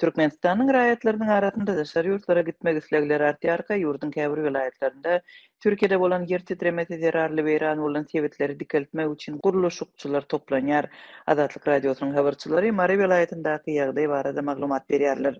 Türkmenistanyň raýatlarynyň arasynda daşary ýurtlara gitmek islegleri artýarka, ýurdun käbir vilayetlerinde Türkiýede bolan yer titremesi zerarly beýran bolan sebepleri dikeltmek üçin guruluşçylar toplanýar. Azatlyk radiosynyň habarçylary Mary vilayetindaky ýagdaý barada maglumat berýärler.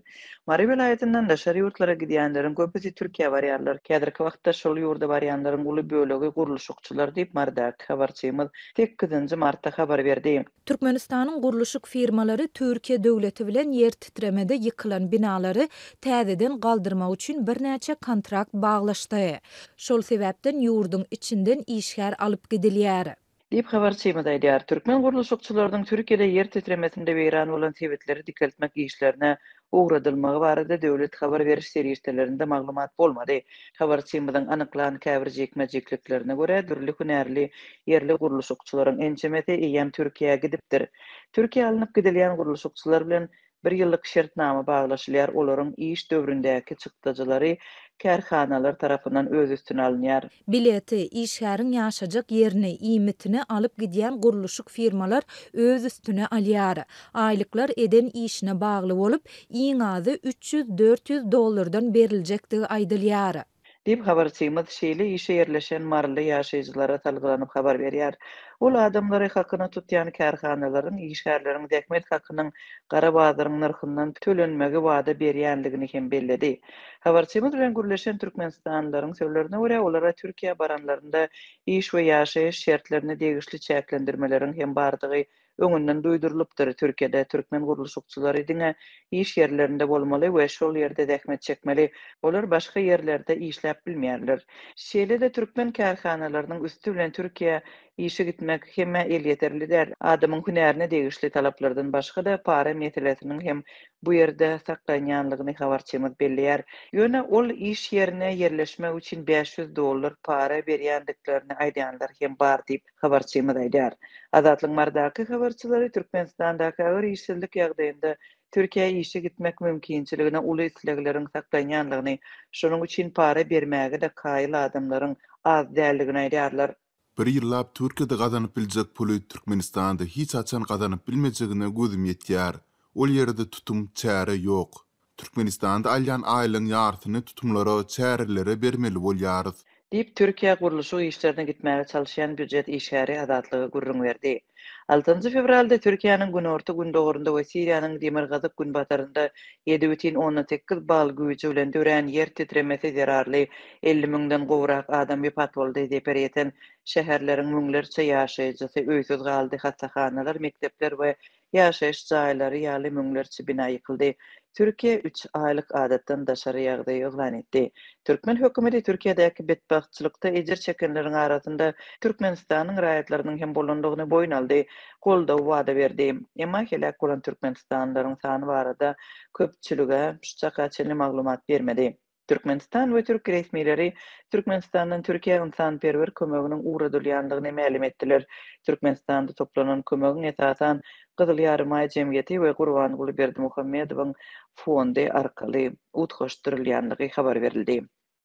Mary vilayetinden daşary ýurtlara gidýänleriň köpüsi Türkiýe barýarlar. Kädirki wagtda şol ýurda barýanlaryň uly bölegi guruluşçylar diýip Mardaky habarçymyz 8 martda habar berdi. Türkmenistanyň guruluşyk firmalary Türkiýe döwleti bilen yer titremede ýykylan binalary täzeden galdyrmak üçin birnäçe kontrakt baglaşdy. Şol sebäpden ýurdun içinden işgär alyp gidilýär. Diýip habarçymyz aýdýar. Türkmen guruluşçylarynyň Türkiýede yer titremesinde beýran bolan sebepleri dikeltmek işlerine uğradylmagy barada döwlet habar beriş serýişlerinde maglumat bolmady. Habarçymyzyň anyklan käbir jekmejekliklerine görä dürli hünärli yerli guruluşçylaryň ençemeti eýem Türkiýe'ye gidipdir. Türkiýe alınıp gidilýän guruluşçylar bilen bir ýyllyk şertnama baglaşylýar. Olaryň iş döwründäki çykdyjylary kärhanalar tarapyndan öz üstüne alınýar. Bileti işgäriň ýaşajak ýerini, iýmitini alyp gidýän guruluşyk firmalar öz üstüne alýar. Aýlyklar eden işine bagly bolup, iň azy $300-400 beriljekdigi aýdylýar. Diýip habarçymyz şeýle işe ýerleşen marly ýaşaýjylara talgylanyp habar berýär. Ol adamlary hakyna tutýan kärhanalaryň işgärleriň däkmet hakynyň gara bazaryň narhyndan tölenmegi wada berýändigini hem belledi. Habarçymyz bilen gürleşen türkmenistanlylaryň söýlerine görä olara Türkiýe baranlarynda iş we ýaşaýyş şertlerini degişli çäklendirmeleriň hem bardygy öňünden duýdurulupdyr. Türkiýede türkmen guruluşçylary diňe iş yerlerinde bolmaly we şol ýerde däkmet çekmeli. Olar başga yerlerde işläp bilmeýärler. Şeýle de türkmen kärhanalarynyň üstü bilen Türkiýe işe gitmek hemme el ýeterlidir. Adamyň hünärine degişli talaplardan başga da para meselesiniň hem bu ýerde saklanýanlygyny habarçymyz belliýär. Ýöne ol iş yerine yerleşmek üçin $500 para berýändiklerini aýdýanlar hem bar diýip habarçymyz aýdýar. Azatlyk Mardaky habarçylary Türkmenistandaky agyr işsizlik ýagdaýynda Türkiýe'ye işe gitmek mümkinçiligine uly islegleriň saklanýanlygyny, şonuň üçin para bermäge de kaýyl adamlaryň az däldigini aýdýarlar. Bir ýyllap Türkiýede gazanyp biljek puly Türkmenistanda hiç açan gazanyp bilmejegine gözüm ýetýär. Ol ýerde tutum çäre ýok. Türkmenistanda alýan aýlyň ýartyny tutumlara, çärelere bermeli bolýarys. Diýip Türkiýe guruluşy işlerine gitmäge çalışan büdjet işgäri azatlygy gurrun berdi. 6 fevralda Türkiýanyň günorta gündogurunda we Siriýanyň Demirgazyk günbatarynda 7,18 bal güýji bilen dören yer titremesi zerarly 50.000den gowrak adam wepat boldy diýip berýän şäherleriň müňlerçe ýaşaýjysy öýsüz galdy. Hassahanalar, mektepler we ýaşaýyş jaýlary ýaly müňlerçe bina ýykyldy. Türkiýe 3 aýlyk adatdan daşary ýagdaý oglan etdi. Türkmen hökümeti Türkiýedäki bedbahtçylykda ejir çekenleriň arasynda Türkmenistanyň raýatlarynyň hem bolandygyny boýun aldy, goldaw wada berdi. Emma helak bolan türkmenistanlylaryň sany barada köpçülige şuçakaçyly maglumat bermedi. Türkmenistan we Türk resmileri Türkmenistandan Türkiýe ynsanperwer kömeginiň uğradylýanlygyny ma'lum etdiler. Türkmenistanda toplanan kömegiň esasan Gyzyl Ýarym Jemgyýeti we Gurban Guly Berdimuhammedowyň fondy arkaly utgaşdyrylýanlygy habar berildi.